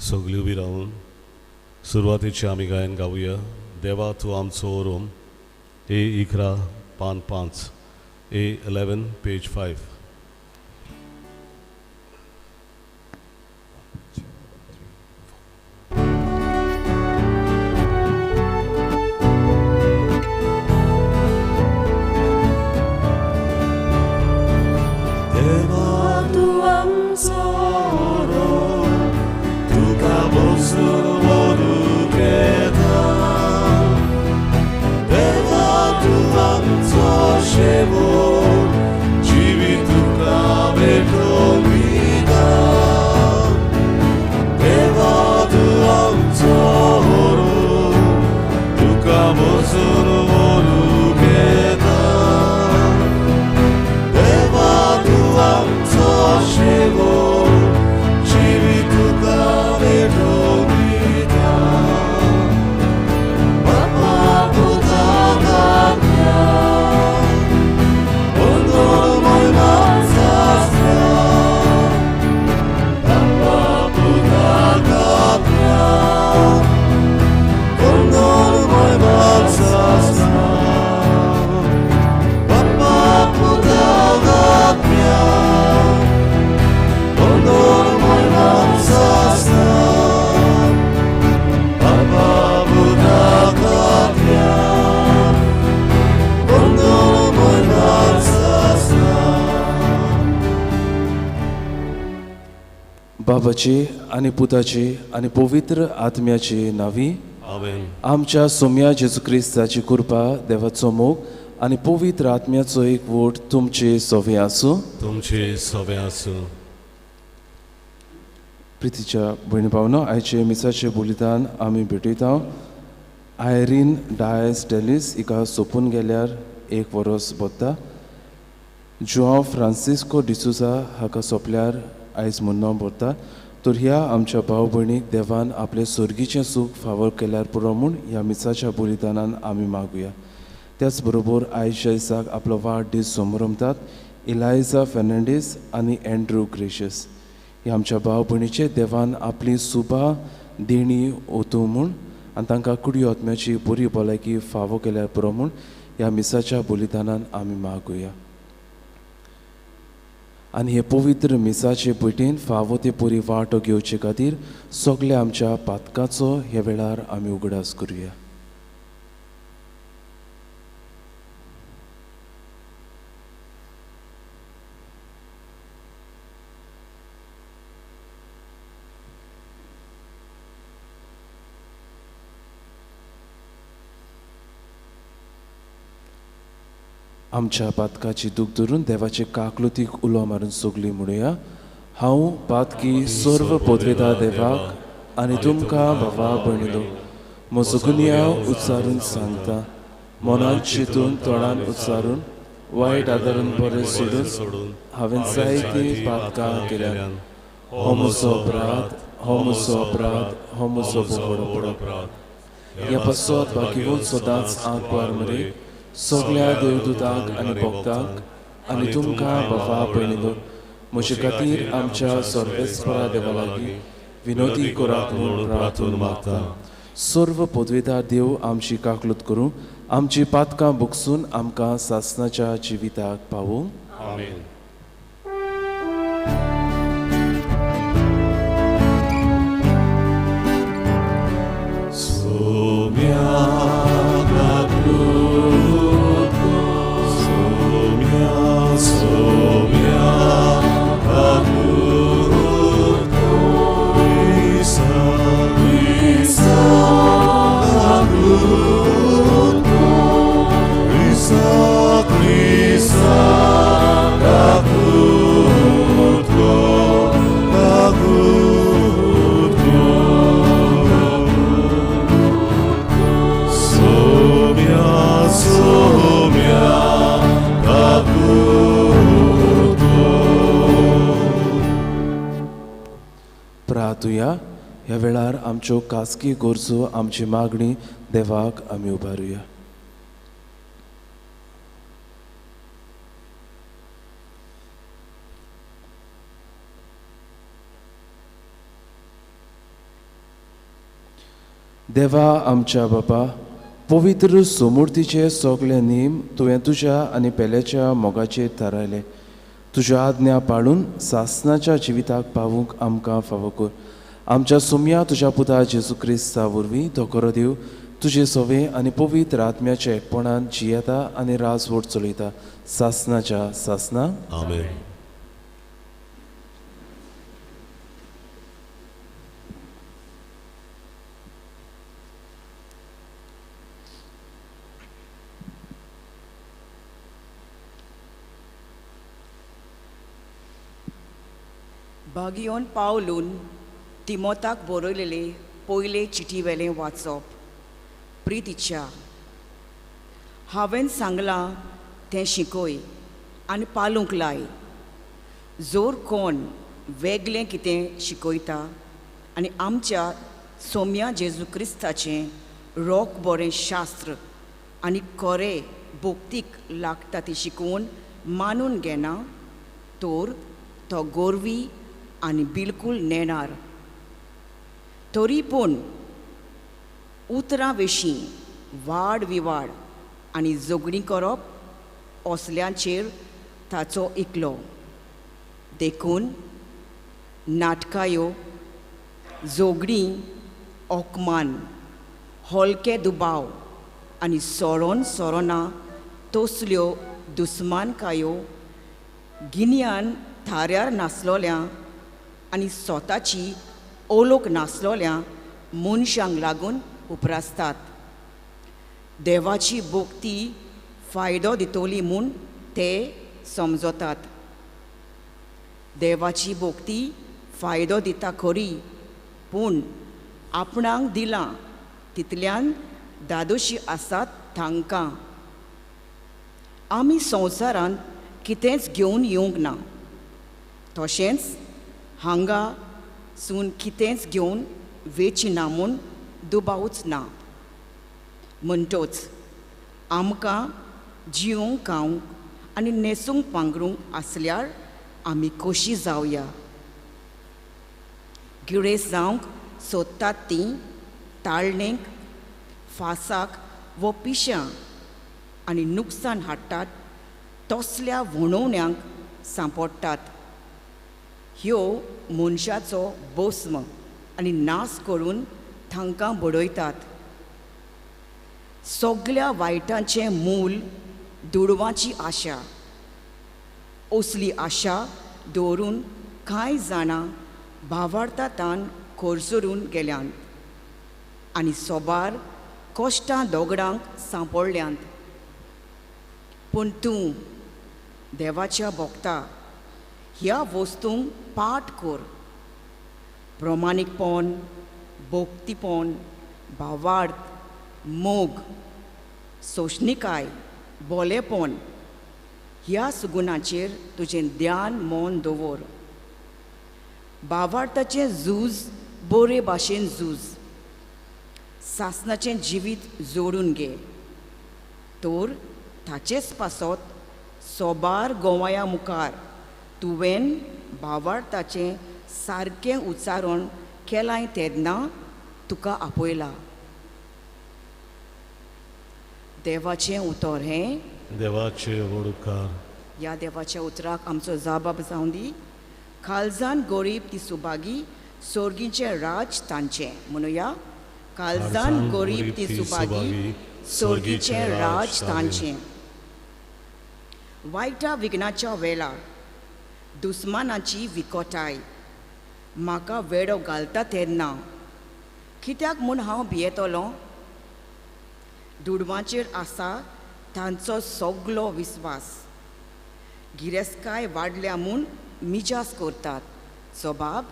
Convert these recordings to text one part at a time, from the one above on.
सगळीं उबी रावन सुरवातीचे आमी गायन गावुया. देवा तूं आमचो ओरोम. A11 पान 5, A11 पेज 5. बाबाची आनी पुताची आनी पवित्र आत्म्याची नावी. आमेन. आमच्या सोम्या जेजू क्रिस्ताची कृपा, देवाचो मोग आनी पवित्र आत्म्याचो एकवट तुमचे सवे आसूं. तुमचे सवे आसूं. प्रितीच्या भयणी भावनो, आयचे मिसाचे बलिदान आमी भेटयता. आयरीन डायस डेलिस हिका सोपून गेल्यार 1 वरस बद्दा. जुआंव फ्रांसिस्को डिसुजा हाका सोंपल्यार आयज मुन्नो भरता. तर ह्या आमच्या भाव भयणीक देवान आपले सर्गीचें सूख फावो केल्यार पुरो म्हूण ह्या मिसाच्या बलिदानान आमी मागुया. त्याच बरोबर आयच्या दिसाक आपलो वाडदीस समरमतात इलायजा फेर्नांडीस आनी एंड्रू ग्रेशियस. ह्या आमच्या भाव भयणीचे देवान आपली सुबा देणी ओतूं म्हूण आनी तांकां कुडी आत्म्याची बरी भलायकी फावो केल्यार पुरो म्हूण ह्या मिसाच्या बलिदानान आमी मागुया. आनी हे पवित्र मिसाचे पैठीन फावो ते परी वाटो घेवचे खातीर सगल्या आमच्या पातकाचो ह्या वेळार आमी उगडास करुया. आमच्या पातकाची दूख धरून देवाचे काकलुतीक उलो मारून सोगली म्हणुया. हांव पातकी सर्व पदवेदार देवाक आनी तुमकां भावा भयणीलो म्हजो गुन्यांव उच्चारून सांगता. मनांत चिंतून तोंडान उच्चारून वायट आदारून बरें सोडून हांवें जायती पातकां केल्यान. हो म्हजो अपराध, हो म्हजो अपराध, हो म्हजो व्हड अपराध. ह्या पासत बाकीवून सदांच आंकवार मरे सगल्या देवदूतांक आनी भक्तांक आनी तुमकां भावा भयणीलो म्हजे खातीर आमच्या सर्वेस्परा देवा लागीं विनोदी करात म्हूण प्रार्थून मागता. सर्व पदवेदार देव आमची काकलूत करूं, आमची पातकां भोगसून आमकां सासणाच्या जिविताक पावूं. आमेन. प्रार्थुया. ह्या वेळार आमच्यो खासगी गरजो आमची मागणी देवाक आमी उबारुया. देवा आमच्या बापा, पवित्र समूर्तीचे सगळे नेम तुवें तुज्या आनी पेल्याच्या मोगाचेर थारायले. तुज्या आज्ञा पाळून सासनाच्या जिविताक पावूंक आमकां फावो कर. आमच्या सुम्या तुज्या पुता जेजू क्रिस्ता वरवीं दोखरो दिव. तुजे सोवे आनी पवित्र आत्म्याच्या एकपणान जियेता आनी राजवट चलयता सासनाच्या सासना. आमेन. भागियोन पावलून तिमोथाक बरयलेले पयले चिटी वेलें वाचप. प्रीत इच्छा, हांवें सांगलां तें शिकय आनी पालूंक लाय. जोर कोण वेगळें कितें शिकयता आनी आमच्या सोम्या जेजू क्रिस्ताचें रोख बरें शास्त्र आनी खरें भोक्तीक लागता ती शिकवून मानून घेना तर तो गोरवी आनी बिलकूल नेणार. तरी पूण उतरां विशीं वाड विवाड आनी झगडीं करप असल्यांचेर ताचो इकलो. देखून नाटकायो, झगडीं, ओकमान, हलके दुबाव आनी सोरोन सोरोना तसल्यो दुस्मानकायो गिन्यान थाऱ्यार नासलोल्या आनी स्वताची ओळख नासलोल्या मनशांक लागून उपरासतात. देवाची भोक्ती फायदो दितली म्हूण ते समजतात. देवाची भोक्ती फायदो दिता खरी, पूण आपणाक दिलां तितल्यान दादोशी आसात तांकां. आमी संवसारांत कितेंच घेवन येवंक ना, तशेंच हांगा सून कितेंच घेवन वेचिना म्हूण दुबावूच ना. म्हणटोच आमकां जिवंक खावंक आनी न्हेसूंक पांघरूंक आसल्यार आमी कशीं जावया. गिरेस्त जावंक सोदतात तीं ताळणेक, फासाक वो पिश्यां आनी नुकसाण हाडटात तसल्या वणोवण्यांक सांपडटात. ह्यो मनशाचो भस्म आनी नाश करून तांकां बडयतात. सगळ्या वायटांचें मूल दुडवाची आशा. असली आशा दवरून कांय जाणां भावार्थांतान खर्सरून गेल्यांत आनी सोबार कश्टां दोगडांक सांपडल्यांत. पूण तूं देवाच्या भोगता ह्या वस्तूंक पाठ कर. प्रमाणीकपण, भोक्तीपण, भावार्थ, मोग, सोशणिकाय, बोलेपण ह्या सुगुणाचेर तुजें ध्यान मोन दवर. भावार्थाचें झूज बरे भाशेन झूज. सासणाचें जिवीत जोडून घे, तर ताचेच पासत सोबार गोवाया मुखार तुवें भावार्थाचें सारकें उच्चारण केलां तेन्ना तुका आपयला. देवाचें उतर हें. देवाचे वडकार. ह्या देवाच्या उतराक आमचो जाबाब जावं दी. काळजान गरीब ती सुभागी, सोर्गीचें राज तांचें. म्हणुया, काळजान गरीब ती सुभागी, सोर्गीचें राज तांचें. वायटा विघ्नाच्या वेळार दुस्मानाची विकोटाय म्हाका वेडो घालता तेन्ना कित्याक म्हूण हांव भियेतलों? दुडवांचेर आसा तांचो सगळो विस्वास. गिरेस्तकाय वाडल्या म्हूण मिजास करतात. सोबाब,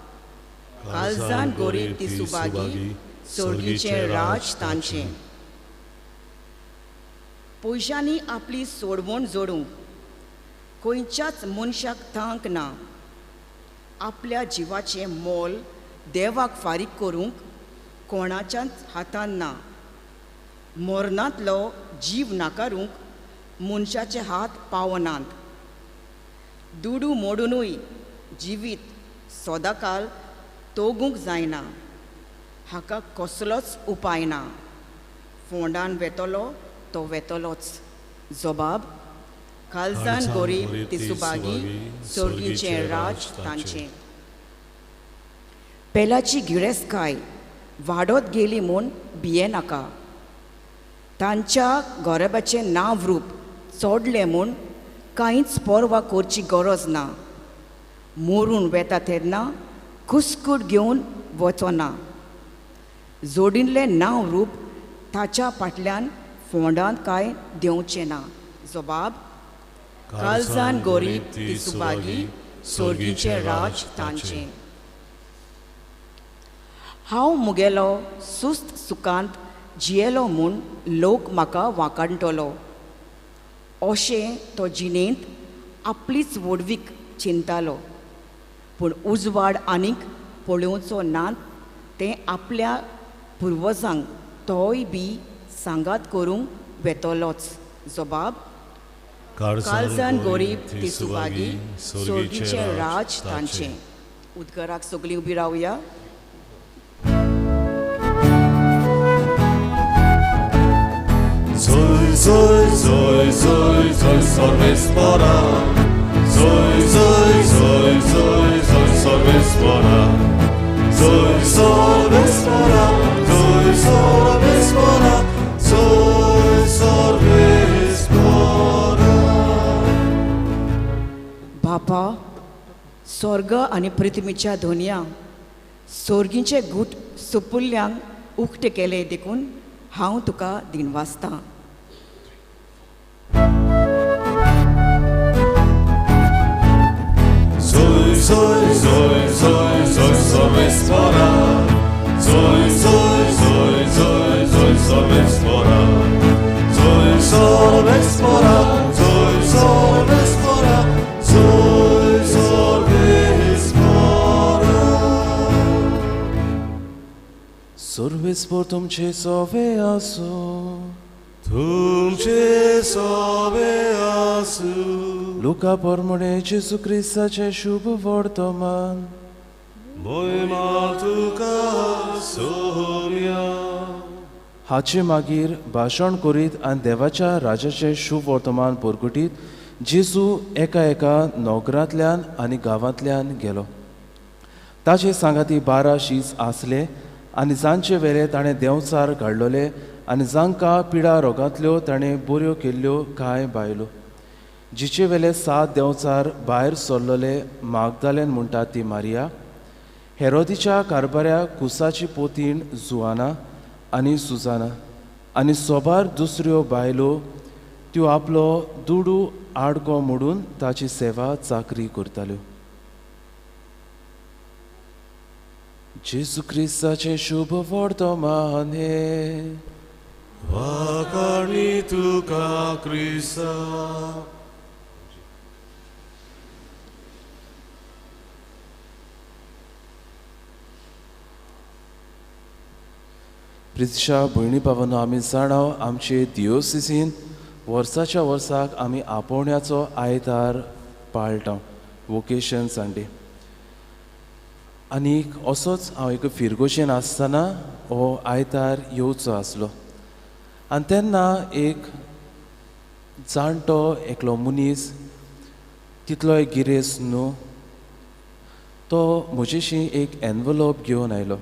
काळजान गरीब ती सुभागी, सोर्गीचें राज तांचें. पयशांनी आपली सोडवण जोडूंक खंयच्याच मनशाक थांक ना. आपल्या जिवाचें मोल देवाक फारीक करूंक कोणाच्याच हातान ना. मरणांतलो जीव नाकारूंक मनशाचे हात पावनात. दुडू मोडूनूय जिवीत सदांकाल तोगूंक जायना. हाका कसलोच उपाय ना. फोंडान वेतलो तो वेतलोच. जबाब काळजान गोरीब ती सुबागी सोर्गीचे राज तांचे. पेलाची गिरेस्तकाय वाडत गेली म्हूण भिये नाका. तांच्या गोरबाचें नांव रूप चोडलें म्हूण कांयच परवा करची गरज ना. मोरून वेता तेन्ना कुस्कूट घेवन वचना. जोडिल्लें नांव रूप ताच्या फाटल्यान फोंडांत कांय देंवचें ना. जबाब काळजान गोरीब ती सुबागी सोर्गीचें राज तांचें. हांव मुगेलो सुस्त सुखांत जियेलो म्हूण लोक म्हाका वांकडटलो. अशें तो जिणेंत आपलीच वडवीक चिंतालो. पूण उजवाड आनीक पळोवचो नात तें आपल्या पुर्वजांक तोय बी सांगात करूंक वेतलोच. जबाब काळजान गोरीब ती सुबागी सोर्गीचें राज तांचें. उदकाराक सगळीं उबी रावया. Zoi, zoi, zoi, zoi, zoi, sorvespora. Zoi, zoi, zoi, zoi, zoi, sorvespora. Zoi, sorvespora, zoi, sorvespora, zoi, sorvespora. बापा, स्वर्ग आनी पृथ्वीच्या धोनया सोर्गीचे गूट सुपुल्यांक उक्ते केले देखून हांव तुका दिनवासतां. Zoi, zoi, zoi, zoi, zoi, sorvespora. Zoi, zoi, zoi, zoi, zoi, sorvespora. Zoi, sorvespora, zoi, sorvespora, zoi, sorvespora. सर्वेस्पर तुमचे सोवे आसो. तुमचे सोबे आसू. लुका परमणे जेजू क्रिस्ताचे शुभ वर्तमान. मोहिमा तुका सोम्या. हाचे मागीर भाशण करीत आनी देवाच्या राजाचे शुभ वर्तमान परगटीत जेजू एका नोकरांतल्यान आनी गांवांतल्यान गेलो. ताचे सांगाती 12 शीस आसले आनी जांचे वेले ताणें देंवचार घडलोले आनी जांकां पिडा रोगांतल्यो ताणें बऱ्यो केल्ल्यो कांय बायलो. जिचे वेले 7 देंवचार भायर सरलोले मागदालेन म्हणटात ती मारिया, हेरोदीच्या कारभाऱ्या कुसाची पोतीण जुआना आनी सुजाना आनी सोबार दुसऱ्यो बायलो त्यो आपलो दुडू आडको मोडून ताची सेवा चाकरी करताल्यो. जेजू क्रिस्ताचे शुभ वर्तमान हे. वाकाणी तुका क्रिस्ता. प्रितीच्या भयणी भावांनो, आमी जाणाव आमचे दियोसिसीन वर्साच्या वर्साक आमी आपोवण्याचो आयतार पाळटा, वोकेशन संडे. आनीक असोच हांव एक फिरगोशेन आसतना हो आयतार येवचो आसलो आनी तेन्ना एक जाणटो एकलो मनीस, तितलो एक गिरेस्त न्हू, तो म्हजेशी एक एनवलोप घेवन आयलो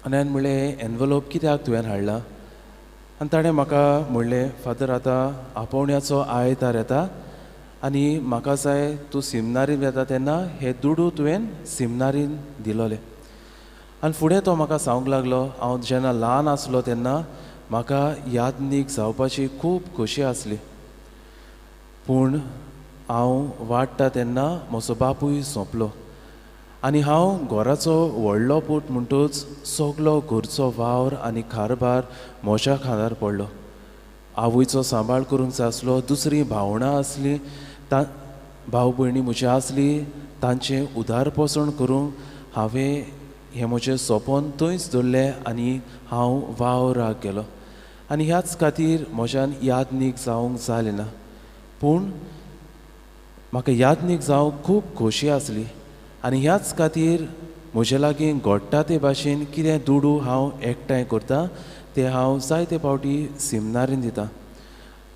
आनी हांवें म्हणलें एनवलोप कित्याक तुवें हाडला? आनी ताणें म्हाका म्हणलें, फादर आतां आपोवण्याचो आयतार येता आनी म्हाका जाय तूं सिमनारीन येता तेन्ना हे दुडू तुवें सिमनारीन दिलोले. आनी फुडें तो म्हाका सांगूंक लागलो, हांव जेन्ना ल्हान आसलो तेन्ना म्हाका यादनीक जावपाची खूब खोशी आसली, पूण हांव वाडटा तेन्ना म्हजो बापूय सोंपलो आनी हांव घराचो व्हडलो पूत म्हणटूच सगलो घरचो वावर आनी कारभार म्हज्या खांदार पडलो. आवयचो सांबाळ करूंक जाय आसलो, दुसरी भावणां आसलीं, भाव भयणी म्हजी आसली, तांचें उदारपोसण करूंक हांवें हें म्हजें सोपोन थंयच दवरलें आनी हांव वावराक गेलो. आनी ह्याच खातीर म्हज्यान यादनीक जावंक जालें ना, पूण म्हाका यादनीक जावंक खूब खोशी आसली आनी ह्याच खातीर म्हजे लागीं घडटा ते भाशेन कितें दुडू हांव एकठांय करतां तें हांव जायते फावटी सिमनारीन दितां.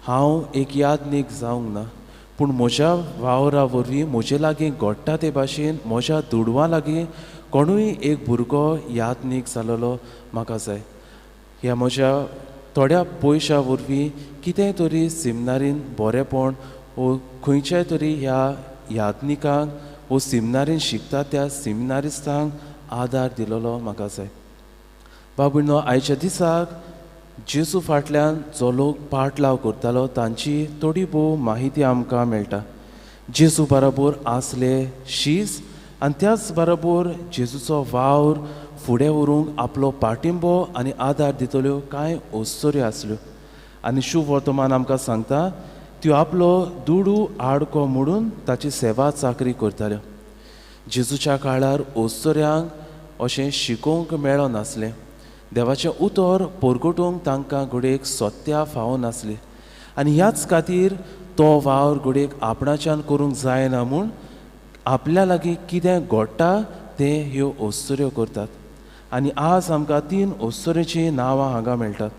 हांव एक यादनीक जावंक ना, पूण म्हज्या वावरा वरवीं म्हजे लागीं घडटा ते भाशेन म्हज्या दुडवां लागीं कोणूय एक भुरगो यादनीक जालोलो म्हाका जाय. ह्या म्हज्या थोड्या पयशा वरवीं कितेंय तरी सिमनारीन बरेंपण वो खंयच्याय तरी ह्या यादनिकांक वो सिमनारीन शिकता त्या सिमनारिस्तांक आदार दिलोलो म्हाका जाय. बाब भयणो, आयच्या दिसाक जेजू फाटल्यान जो लोक पाट लाव करतालो तांची थोडी भोव माहिती आमकां मेळटा. जेजू बरोबर आसले शीस आनी त्याच बरोबर जेजूचो वावर फुडें व्हरूंक आपलो पाटिंबो आनी आदार दितल्यो कांय ओस्तोऱ्यो आसल्यो. आनी शुभ वर्तमान आमकां सांगता त्यो आपलो दुडू आडको मोडून ताची सेवा चाकरी करताल्यो. जेजूच्या काळार ओस्तोऱ्यांक अशें शिकोवंक मेळो नासलें. देवाचें उतर परगटूंक तांकां घडयेक सोत्या फावो नासली. आनी ह्याच खातीर तो वावर घडयेक आपणाच्यान करूंक जायना म्हूण आपल्या लागीं कितें घडटा तें ह्यो ओस्तोऱ्यो करतात. आनी आज आमकां 3 ओस्तोरेचीं नांवां हांगा मेळटात.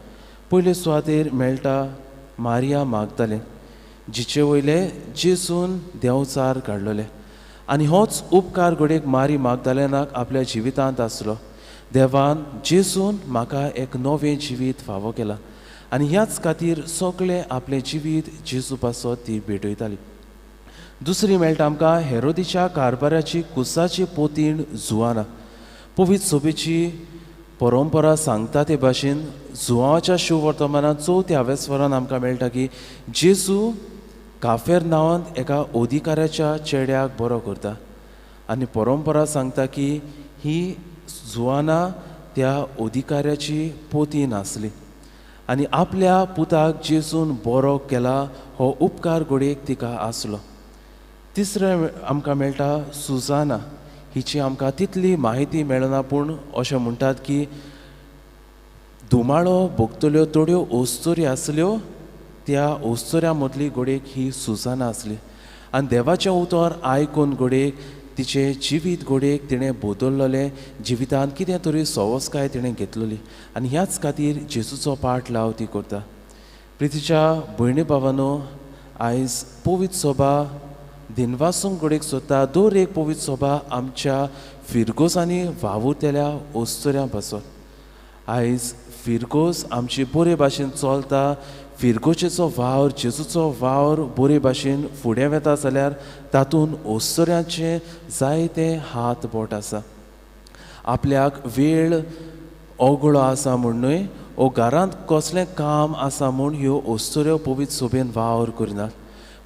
पयले सुवातेर मेळटा मारिया मागदलेन, जिचे वयले जेजून देंवचार काडलोले. आनी होच उपकार घडयेक मारी मागदलेनाक आपल्या जिवितांत आसलो. देवान जेजून म्हाका एक नवें जिवीत फावो केलां आनी ह्याच खातीर सगळें आपलें जिवीत जेजू पासत ती भेटयताली. दुसरी मेळटा आमकां हेरोदीच्या कारबाराची कुसाची पोतीण जुआना. पवित्र सोबेची परंपरा सांगता ते भाशेन जुआवाच्या शुभ वर्तमानांत 4व्या स्वरान आमकां मेळटा की जेजू काफेर नांवांत एका अधिकाऱ्याच्या चेड्याक बरो करता. आनी परंपरा सांगता की ही जुआना त्या अधिकाऱ्याची पोतीन आसली आनी आपल्या पुताक जेजून बरो केला हो उपकार घडयेक तिका आसलो. तिसरें आमकां मेळटा सुजाना. हिची आमकां तितली म्हायती मेळना, पूण अशें म्हणटात की धुमाळो भोगतल्यो थोड्यो ओस्तोरी आसल्यो, त्या ओस्तोऱ्यां मदली घडयेक ही सुजाना आसली. आनी देवाचें उतर आयकून घडयेक तिचें जिवीत घडयेक तिणें बदल्लोलें, जिवितांत कितें तरी सवस्काय तिणें घेतलेली आनी ह्याच खातीर जेजूचो पाट लाव ती करता. प्रितीच्या भयणी भावांनो, आयज पवित्र सभा दिनवासूंक घडयेक सोदता. दर एक पवित्र सभा आमच्या फिरगोसांनी वावुरतेल्या ओस्तोऱ्यां पासत. आयज फिरगोस आमची बरे भाशेन चलता. फिरगोचेचो वावर, जेजूचो वावर बरे भाशेन फुडें वेता जाल्यार तातूंत ओस्तोऱ्यांचे जायते हात बोट आसा. आपल्याक वेळ ओगळो आसा म्हूण न्हय, वो घरांत कसलें काम आसा म्हूण ह्यो ओस्तोऱ्यो पवित्र सोबेन वावर करिनात.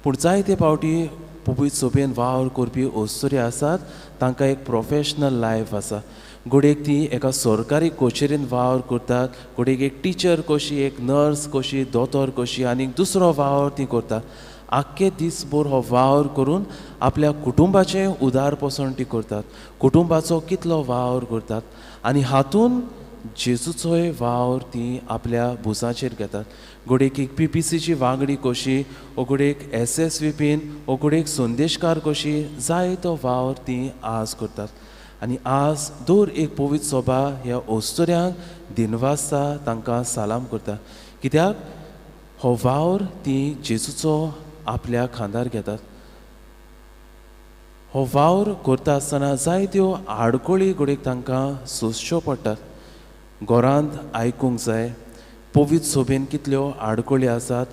पूण जायते फावटी पवित्र सोबेन वावर करपी ओस्तोऱ्यो आसात तांकां एक प्रोफेशनल लायफ आसा. घडयेक ती एका सरकारी कोचेरीन वावर करतात, घडयेक एक टिचर कशी, एक नर्स कशी, दोतोर कशी आनी दुसरो वावर ती करतात. आख्खे दिसभर हो वावर करून आपल्या कुटुंबाचें उदारपोसण ती करतात, कुटुंबाचो कितलो वावर करतात आनी हातून जेजूचोय वावर ती आपल्या भुजाचेर घेतात. घडयेक एक PPCची वांगडी कशी, वो घडयेक SSVPन, वो घडयेक संदेशकार कशी, जायतो वावर ती आज करतात. आनी आज दर एक पवित्र सभा ह्या ओस्तोऱ्यांक दिनवासता तांकां सालाम करता, कित्याक हो वावर ती जेजूचो आपल्या खांदार घेतात. हो वावर करता आसतना जायत्यो आडकोळी घडयेक तांकां सोंसच्यो पडटात. घरांत आयकूंक जाय पवित्र सोबेन कितल्यो आडकोळी आसात,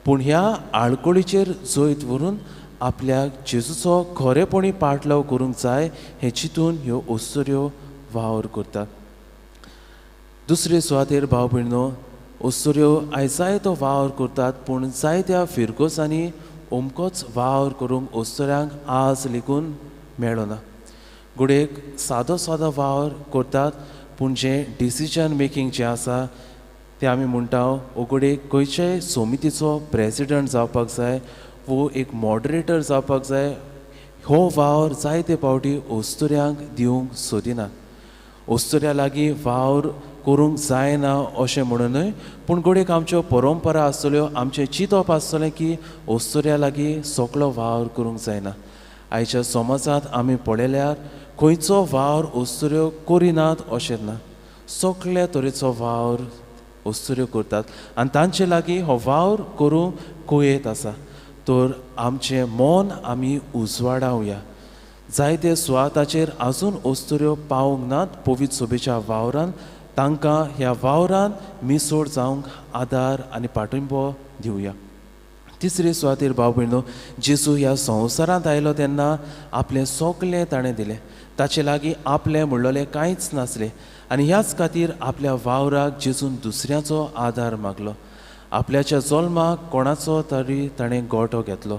पूण ह्या आडकोळीचेर जैत व्हरून आपल्याक जेजूचो खरेपणी पाटलाव करूंक जाय हे चिंतून ह्यो ओस्तोऱ्यो वावर करतात. दुसरे सुवातेर भाव भयणो, ओस्तोऱ्यो आयज जायतो वावर करतात, पूण जायत्या फिरगोसांनी ओमकोच वावर करूंक ओस्तोऱ्यांक आज लेगून मेळना. घडयेक सादो सादो वावर करतात, पूण जें डिसिजन मेकींग जें आसा तें आमी म्हणटा वो घडयेक खंयचेय समितीचो प्रेसिडेंट जावपाक जाय, वो एक मॉडरेटर जावपाक जाय, हो वावर जायते फावटी ओस्तोऱ्यांक दिवंक सोदिनात. ओस्तोऱ्या लागीं वावर करूंक जायना अशें म्हणूनय, पूण घडयेक आमच्यो परंपरा आसतल्यो, आमचें चिंतप आसतलें की ओस्तोऱ्या लागीं सगळो वावर करूंक जायना. आयच्या समाजांत आमी पळयल्यार खंयचो वावर ओस्तुऱ्यो करिनात अशें ना, सगळे तरेचो वावर ओस्तुऱ्यो करतात आनी तांचे लागीं हो वावर करूंक कुयेत आसा. तर आमचें मन आमी उजवाडावया. जायते सुवाताचेर आजून ओस्तुऱ्यो पावूंक नात पवित्र सोबेच्या वावरान, तांकां ह्या वावरान मिसोड जावंक आदार आनी पाठिंबो दिवया. तिसरे सुवातेर भाव भयणो, जेजू ह्या संवसारांत आयलो तेन्ना आपलें सगळें ताणें दिलें. ताचे लागीं आपलें म्हणलोलें कांयच नासलें आनी ह्याच खातीर आपल्या वावराक जेजून दुसऱ्याचो आदार मागलो. आपल्याच्या जल्माक कोणाचो तरी ताणें गोठो घेतलो.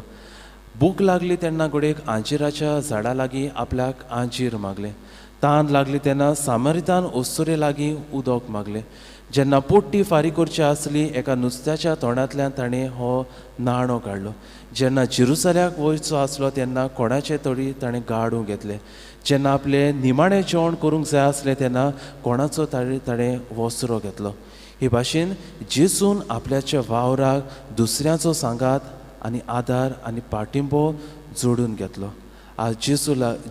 भूक लागली तेन्ना घोडेक आंजिराच्या झाडा लागीं आपल्याक आंजीर मागलें. तान लागली तेन्ना सामरितान ओस्तुरे लागीं उदक मागलें. जेन्ना पोट्टी फारीक करची आसली एका नुस्त्याच्या तोंडांतल्यान ताणें हो नाणो काडलो. जेन्ना जेरुसल्याक वयचो आसलो तेन्ना कोणाचे तरी ताणें गाडूं घेतलें. जेन्ना आपलें निमाणें जेवण करूंक जाय आसलें तेन्ना कोणाचो तरी ताणें वस्रो घेतलो. हे भाशेन जेजून आपल्याच्या वावराक दुसऱ्याचो सांगात आनी आदार आनी पाठिंबो जोडून घेतलो. आज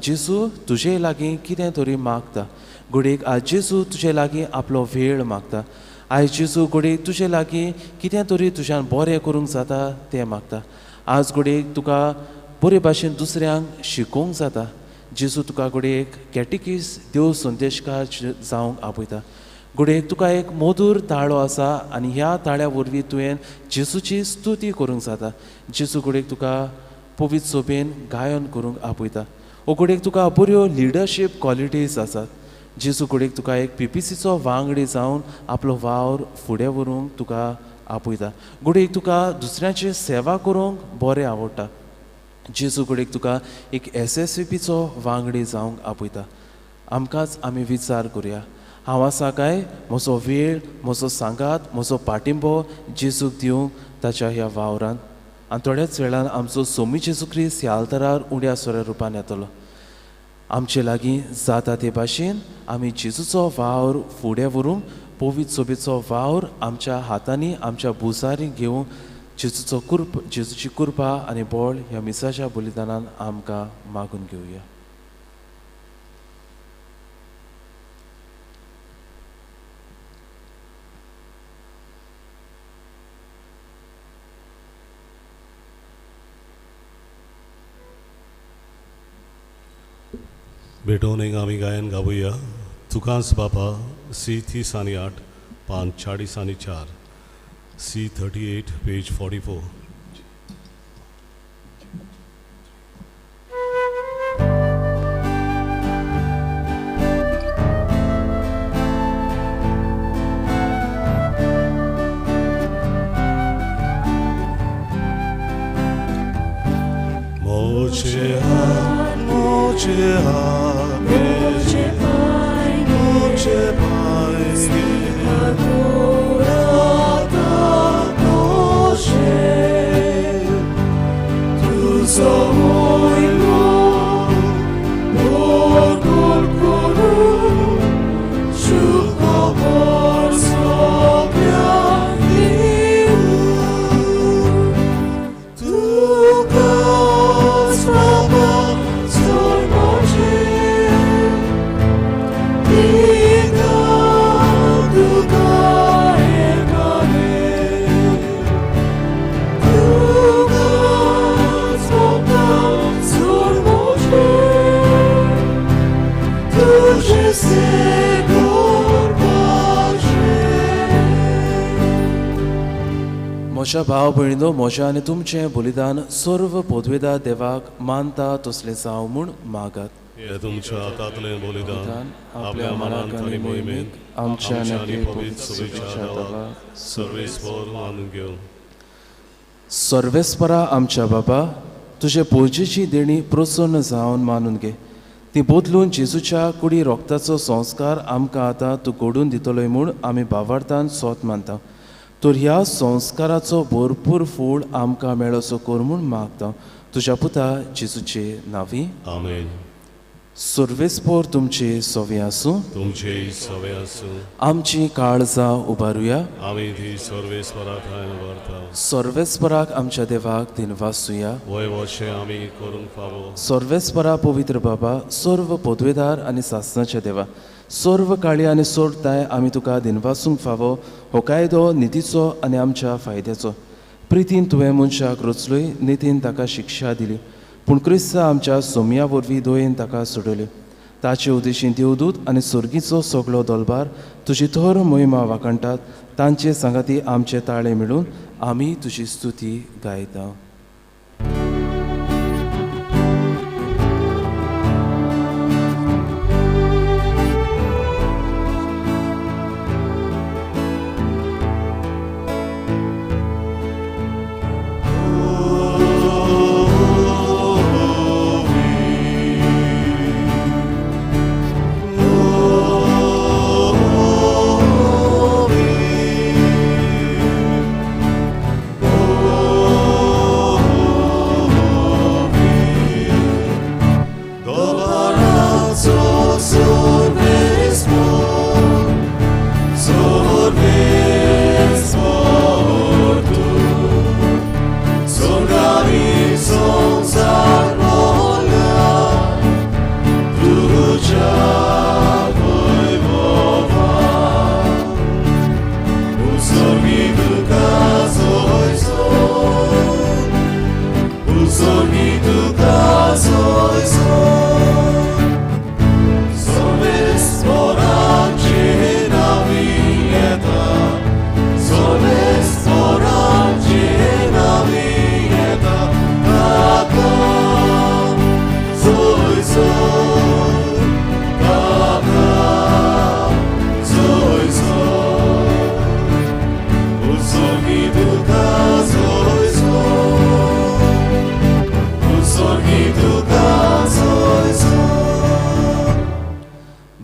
जेजू तुजे लागीं कितें तरी मागता. घोडयेक आज जेजू तुजे लागीं आपलो वेळ मागता. आयज जेजू घोडयेक तुजे लागीं कितें तरी तुज्यान बरें करूंक जाता तें मागता. आज घोडयेक तुका बरे भाशेन दुसऱ्यांक शिकोवंक जाता. जेजू तुका घोडयेक कॅटिकिस देव संदेशकार जावंक आपयता. घोडयेक तुका एक मधूर ताळो आसा आनी ह्या ताळ्या वरवीं तुवें जेजूची स्तुती करूंक जाता. जेजू घोडयेक तुका पवित्र सोबेन गायन करूंक आपयता. वो घोडयेक तुका बऱ्यो लिडरशीप क्वॉलिटीज आसात. जेजू घोडयेक तुका एक PPCचो वांगडी जावन आपलो वावर फुडें व्हरूंक तुका आपयता. घोडयेक तुका दुसऱ्याची सेवा करूंक बरें आवडटा. जेजू घोडयेक तुका एक SSVPचो वांगडी जावंक आपयता. आमकांच आमी विचार करुया, हांव आसा काय म्हजो वेळ, म्हजो सांगात, म्हजो पाठिंबो जेजूक दिवंक ताच्या ह्या वावरांत. आनी थोड्याच वेळान आमचो सोमी जेजू क्रिस्त ह्या आल्तारार उड्या सोऱ्या रुपान येतलो. आमचे लागीं जाता ते भाशेन आमी जेजूचो वावर फुडें व्हरूंक पवित्र सोबेचो वावर आमच्या हातांनी आमच्या भुजारी घेवंक जेजूची कृपा आनी बळ ह्या मिसाच्या बलिदानान आमकां मागून घेवया. भेटवणेक आमी गायन गावुया. तुकांच बापा C30 आनी 8 पान 40 आनी 4 C38 page 44. Moche ha, moche ha. म्हज्या भाव भयणीनो, म्हज्या आनी तुमचें बलिदान सर्व पदवेदार देवाक मानता तसलें जावं म्हूण मागात. हे तुमच्या हातांतलें बलिदान आपल्या मनाक आनी मोहिमेक आमच्या आनी पवित्र सोबेच्या देवाक सर्वेस्पर मानून घेवं. सर्वेस्परा आमच्या बाबा, तुजे पोरजेची देणी प्रसन्न जावन मानून घे. ती बदलून जेजूच्या कुडी रोगताचो संस्कार आमकां आतां तूं घडून दितलोय म्हूण आमी भावार्थान सोत मानता. तर ह्या संस्काराचो भरपूर फूल आमकां मेळोसो कर म्हूण मागता. तुज्या पुता जेजूचे नांवी. आमेन. सर्वेस्पोर तुमचे सोवे आसूं तुमचे सवे आसूं आमची काळजां उबारुया आमी ती सर्वेस्पराक व्हरता सर्वेस्पराक आमच्या देवाक दिनवासुया वय वशें आमी करूंक फावो सर्वेस्परा पवित्र बाबा सर्व पोदवेदार आनी सासणाच्या देवा सर्व काळी आनी सोडताय आमी तुका दिनवासूंक फावो हो कायदो नितीचो आनी आमच्या फायद्याचो प्रितीन तुवें मनशाक रचलोय नितीन ताका शिक्षा दिली पूण क्रिस्ता आमच्या सोम्या वरवीं दोयेन ताका सोडली ताचे उदेशीं देवदूत आनी सर्गीचो सगळो दलबार तुजी थोर मोहिमा वाखणटात तांचे सांगाती आमचे ताळे मेळून आमी तुजी स्तुती गायता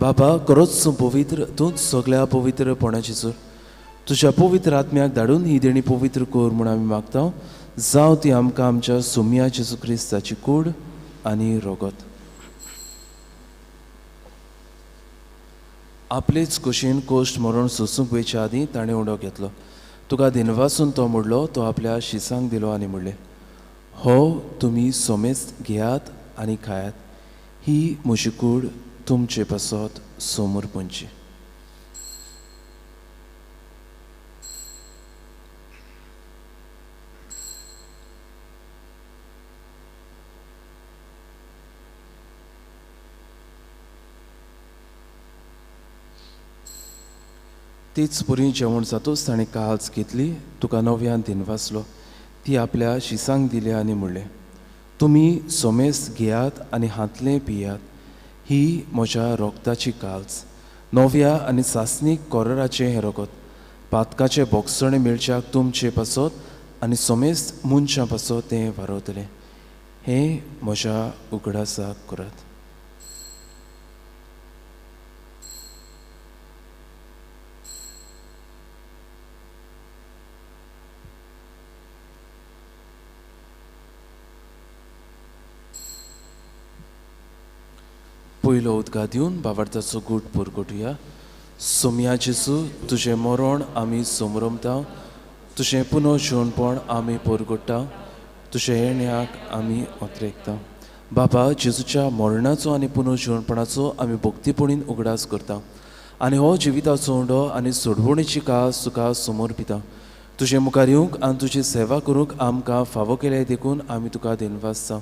बाबा खरोच पवित्र तूंच सगळ्या पवित्रपणाची चोर तुज्या पवित्र आत्म्याक धाडून ही देणी पवित्र कोर म्हूण आमी मागता जावं ती आमकां आमच्या सोम्या जेजू क्रिस्ताची कूड आनी रोगत आपलेच कुशीन कोश्ट मरण सोसूंक वयच्या आदीं ताणें उडो घेतलो तुका दिनवासून तो मोडलो तो आपल्या शिसांक दिलो आनी म्हणलें हो तुमी सोमेस्त घेयात आनी खायात ही म्हजी कूड तुमचे पासत समोर पंची तीच पुरी जेवण जातूच ताणें काळज घेतली तुका नव्यान दिनवासलो ती आपल्या शिसांक दिली आनी म्हणलें तुमी सोमेस्त घेयात आनी हातलें पियात ही म्हज्या रोगताची काळज नव्या आनी सासनीक कोराचें हें रोगत पातकाचे बोगसणे मेळच्याक तुमचे पासत आनी सोमेस्त मनशां पासत तें वारवतलें हें म्हज्या उगडासाक करात पयलो उदका दिवन बाबार्थाचो गूट पुरगोटुया सोम्या जेजू तुजें मरण आमी समरमता तुजें पुनर्जीवनपण आमी पुरगोडटा तुज्या येण्याक आमी ओतरेकता बाबा जेजूच्या मरणाचो आनी पुनर्जीवनपणाचो आमी भक्तीपणीन उगडास करता आनी हो जिविताचो उंडो आनी सोडवणेची कास तुका समोर पिता तुजे मुखार येवंक आनी तुजी सेवा करूंक आमकां फावो केले देखून आमी तुका दिनवासता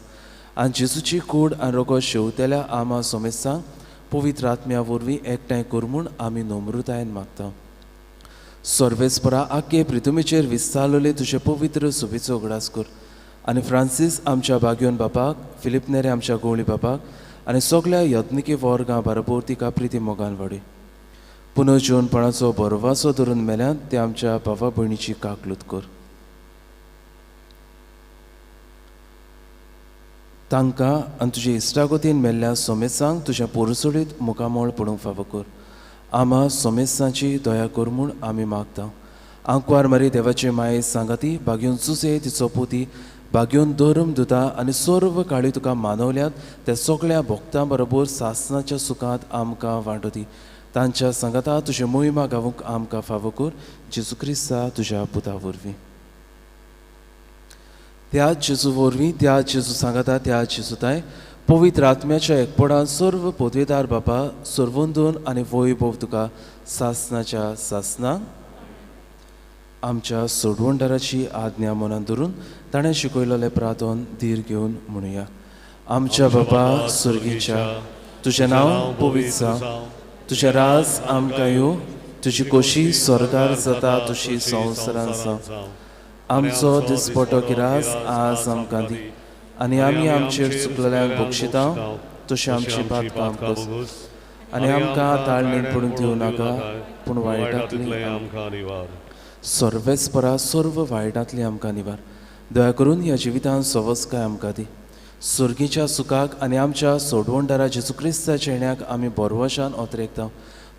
आनी जेजूची कूड आनी रोगो शेवतेल्या आमा सोमेस्तांक पवित्र आत्म्या वरवीं एकठांय कर म्हूण आमी नम्रतायेन मागता सर्वेस्परा आख्खे प्रितुमेचेर विस्तारलेले तुजे पवित्र सुबेचो उगडास कर आनी फ्रांसीस आमच्या बागयोन बापाक फिलिप नेरे आमच्या गोवळी बापाक आनी सगळ्या यत्निके वर्गां बरोबर तिका प्रिती मोगान वाडय पुनर्जीवनपणाचो बरवासो धरून मेल्यात ते आमच्या भावा भयणीची काकलूत कर तांकां आनी तुजे इश्टागोतीन मेल्ल्या सोमेसांक तुज्या पोरसोडीत मुखामोळ पडूंक फावो कर आमा सोमेसांची दया कर म्हूण आमी मागता आंकवार मारी देवाचे माये सांगाती बागेवन चुसे तिचो पोती बागेवन धर्म दिता आनी सर्व काळी तुका मानवल्यात त्या सगळ्या भक्तां बरोबर सासणाच्या सुखांत आमकां वांटोती तांच्या संगता तुजे मोहिमा गावूंक आमकां फावो कर जेजू क्रिस्ता तुज्या पुता वरवीं त्या जेजू वरवीं त्या जेजू सांगता त्या जेजूताय पवित्र आत्म्याच्या एकपणान सर्व पदवेदार बापा सर्वंदून आनी वैभव तुका सासणाच्या सासणाक आमच्या सोडवणदाराची आज्ञा मनात धरून ताणें शिकयलेलें प्रार्थन धीर घेवन म्हणुया आमच्या बापा सुर्गीच्या तुजें नांव पवित्र जावं तुजें राज आमकां येवं तुजी खोशी स्वर्गार जाता तशी संवसारांत जावं आमचो दिसपटो गिरास आज आमकां दी आनी आमी आमचेर चुकलेल्यांक बक्षिता तशी आमची पातकां आमकां आनी आमकां ताळणेंत पडून दिवं नाका पूण वायटांतली आमकां निवार सर्वेच परा सर्व वायटांतली आमकां निवार दया करून ह्या जिवितांत सवस्काय आमकां दी सुर्गीच्या सुखाक आनी आमच्या सोडवणदारा जेजू क्रिस्ताच्या येण्याक आमी बरवशान ओतरेकता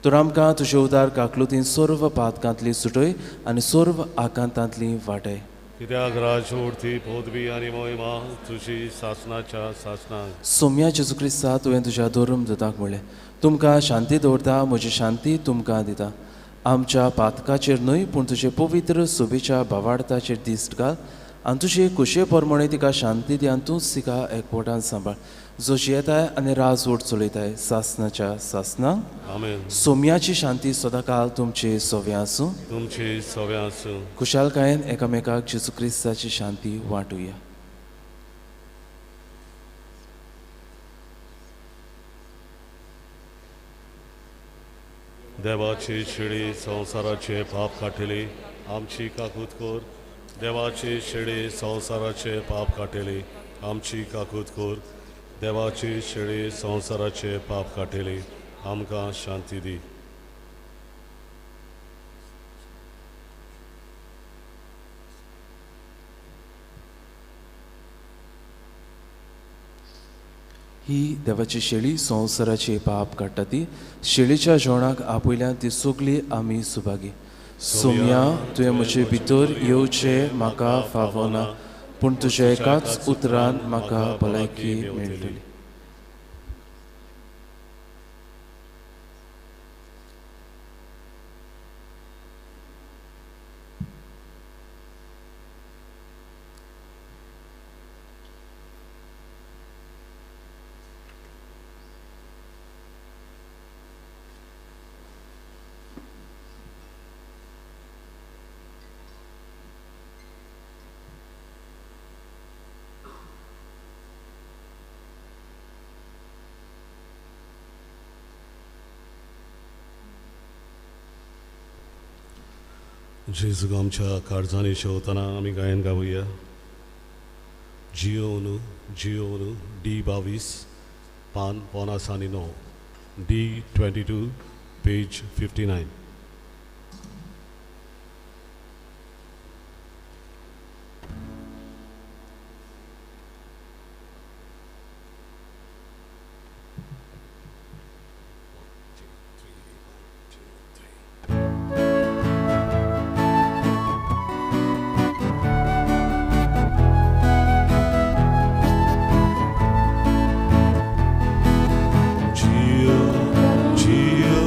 तर आमकां तुजे उदार काकलुतीन सर्व पातकांतली सुटय आनी सर्व आकांतांतली वाटय कित्याक राजवृत्ती पदवी आनी मोहिमा तुजी सासणाच्या सासणाक सोम्या जेजू क्रिस्ता तुवें तुज्या धर्म दुताक म्हणलें तुमकां शांती दवरता म्हजी शांती तुमकां दिता आमच्या पातकाचेर न्हय पूण तुजे पवित्र सोबीच्या भावार्थाचेर दिश्ट घाल आनी तुजे खुशये प्रमाणे तिका शांती दी आनी तूंच तिका एकवटान सांबाळ जो जियेताय आनी राजवट चलयताय सासणाच्या सासणाक आमेन सोम्याची शांती सदांकाळ तुमचे सोव्या आसूं तुमची सव्या आसूं खुशालकायेन एकामेकाक जेजू क्रिस्ताची शांती वांटुया देवाची शिडी संवसाराचे पाप काटिली आमची काकूत कोर देवाची शिडी संवसाराचे पाप काटिली आमची काकूत कोर देवाची शिडी संवसाराचे पाप काटिली आमकां शांती दी ही देवाची शेळी संवसाराची पाप काडटा ती शेळीच्या जेवणाक आपयल्यान ती सगळी आमी सुभागी सोम्या तुवें म्हजे भितर येवचें म्हाका फावना पूण तुज्या एकाच उतरान म्हाका भलायकी मेळटली जेजूक आमच्या काळजांनी शेवतना आमी गायन गावुया जिओनु जिओनु D22 पान 59 D22 पेज 59 Gio,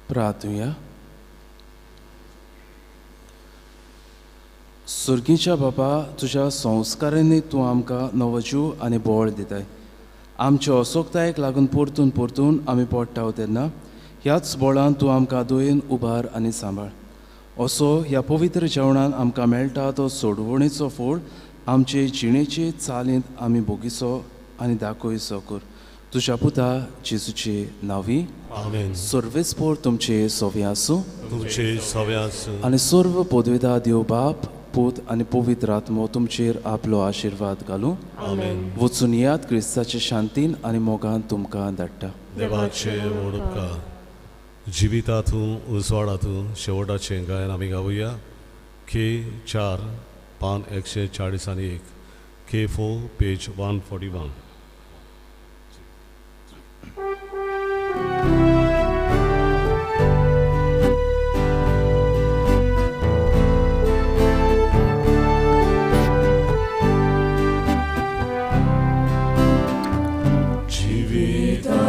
प्रार्थूया. सुर्गीच्या बापा, तुज्या संस्कारांनी तूं आमकां नवो जीव आनी बोळ दिताय. आमच्या असोकतायेक लागून परतून परतून आमी पडटाव तेन्ना ह्याच बोळान तूं आमकां दोयेन उबार आनी सांबाळ. असो ह्या पवित्र जेवणान आमकां मेळटा तो सोडवणेचो फळ आमचे जिणेचे चालींत आमी भोगिसो आनी दाखोयसो कर. तुज्या पुता जेजूचे नांवी. आमेन. सर्वेस्पोर तुमचे सोवे आसूं तुमचे सव्यास आनी सर्व पदवेदा देव बाप, पूत आनी पवित्र आत्मो तुमचेर आपलो आशिर्वाद घालूं. आमेन. वचून याद क्रिस्ताचे शांतीन आनी मोगान तुमकां धाडटा. देवाचे ओडपकार. जिवितातूं उजवाडातूं शेवटाचें गायन आमी गावुया. K4 पान 141 K4 पेज 141. Civita,